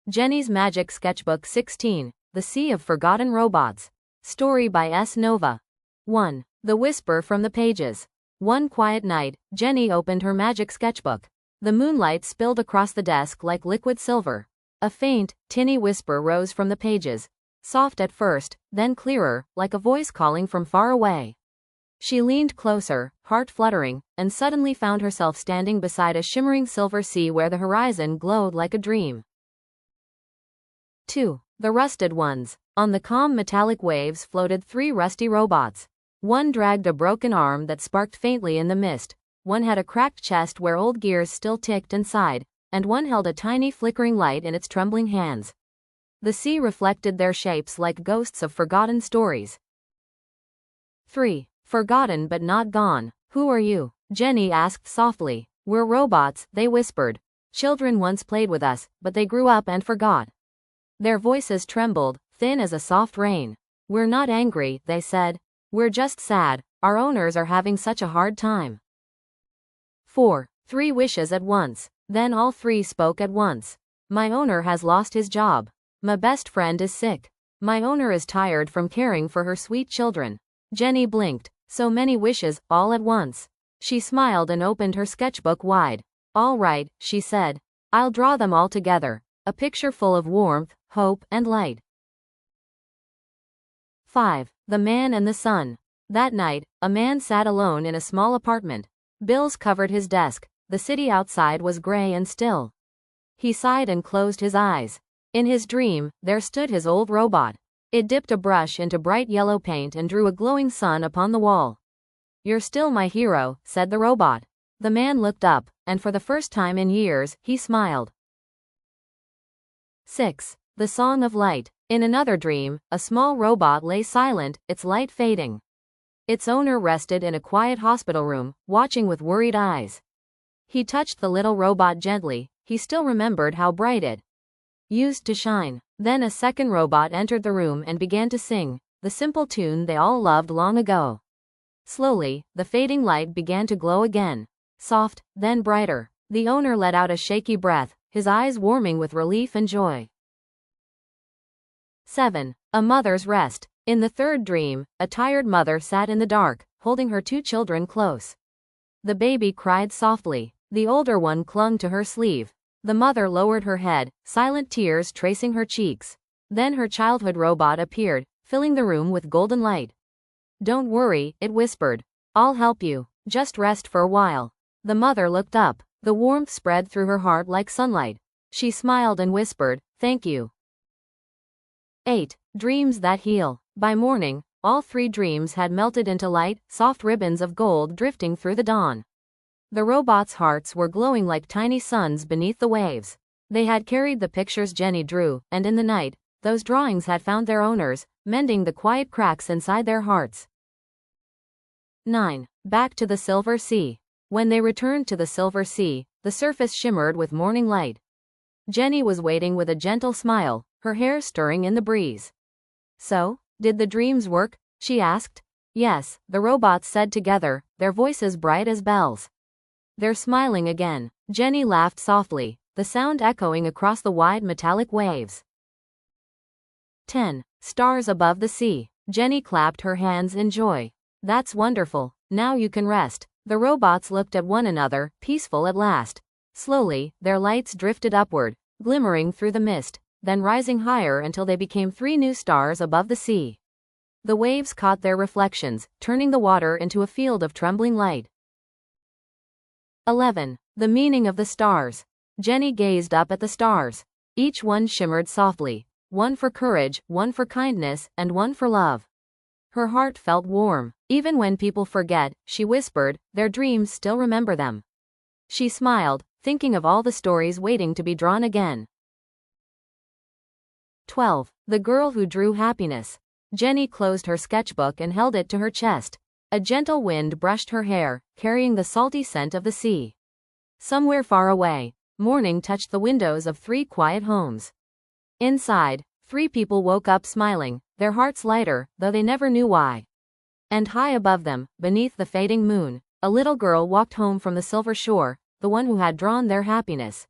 Jenny's Magic Sketchbook 16, The Sea of Forgotten Robots. Story by S. Nova. 1. The Whisper from the Pages. One quiet night, Jenny opened her magic sketchbook. The moonlight spilled across the desk like liquid silver. A faint, tinny whisper rose from the pages. Soft at first, then clearer, like a voice calling from far away. She leaned closer, heart fluttering, and suddenly found herself standing beside a shimmering silver sea where the horizon glowed like a dream. 2. The Rusted Ones. On the calm metallic waves floated 3 rusty robots. One dragged a broken arm that sparked faintly in the mist, one had a cracked chest where old gears still ticked and sighed, and one held a tiny flickering light in its trembling hands. The sea reflected their shapes like ghosts of forgotten stories. 3. Forgotten but not gone. Who are you? Jenny asked softly. We're robots, they whispered. Children once played with us, but they grew up and forgot. Their voices trembled, thin as a soft rain. We're not angry, they said. We're just sad. Our owners are having such a hard time. 4. 3 wishes at once. Then all 3 spoke at once. My owner has lost his job. My best friend is sick. My owner is tired from caring for her sweet children. Jenny blinked. So many wishes, all at once. She smiled and opened her sketchbook wide. All right, she said. I'll draw them all together. A picture full of warmth, hope, and light. 5. The Man and the Sun. That night, a man sat alone in a small apartment. Bills covered his desk. The city outside was gray and still. He sighed and closed his eyes. In his dream, there stood his old robot. It dipped a brush into bright yellow paint and drew a glowing sun upon the wall. You're still my hero, said the robot. The man looked up, and for the first time in years, he smiled. 6. The Song of Light. In another dream, a small robot lay silent, its light fading. Its owner rested in a quiet hospital room, watching with worried eyes. He touched the little robot gently. He still remembered how bright it used to shine. Then a second robot entered the room and began to sing, the simple tune they all loved long ago. Slowly, the fading light began to glow again. Soft, then brighter. The owner let out a shaky breath, his eyes warming with relief and joy. 7. A Mother's Rest. In the third dream, a tired mother sat in the dark, holding her 2 children close. The baby cried softly. The older one clung to her sleeve. The mother lowered her head, silent tears tracing her cheeks. Then her childhood robot appeared, filling the room with golden light. Don't worry, it whispered. I'll help you. Just rest for a while. The mother looked up. The warmth spread through her heart like sunlight. She smiled and whispered, thank you. 8. Dreams that Heal. By morning, all 3 dreams had melted into light, soft ribbons of gold drifting through the dawn. The robots' hearts were glowing like tiny suns beneath the waves. They had carried the pictures Jenny drew, and in the night, those drawings had found their owners, mending the quiet cracks inside their hearts. 9. Back to the Silver Sea. When they returned to the Silver Sea, the surface shimmered with morning light. Jenny was waiting with a gentle smile, her hair stirring in the breeze. So, did the dreams work? She asked. Yes, the robots said together, their voices bright as bells. They're smiling again. Jenny laughed softly, the sound echoing across the wide metallic waves. 10. Stars Above the Sea. Jenny clapped her hands in joy. That's wonderful. Now you can rest. The robots looked at one another, peaceful at last. Slowly, their lights drifted upward, glimmering through the mist, then rising higher until they became 3 new stars above the sea. The waves caught their reflections, turning the water into a field of trembling light. 11. The Meaning of the Stars. Jenny gazed up at the stars. Each one shimmered softly, one for courage, one for kindness, and one for love. Her heart felt warm. Even when people forget, she whispered, their dreams still remember them. She smiled, thinking of all the stories waiting to be drawn again. 12. The Girl Who Drew Happiness. Jenny closed her sketchbook and held it to her chest. A gentle wind brushed her hair, carrying the salty scent of the sea. Somewhere far away, morning touched the windows of 3 quiet homes. Inside, 3 people woke up smiling, their hearts lighter, though they never knew why. And high above them, beneath the fading moon, a little girl walked home from the silver shore, the one who had drawn their happiness.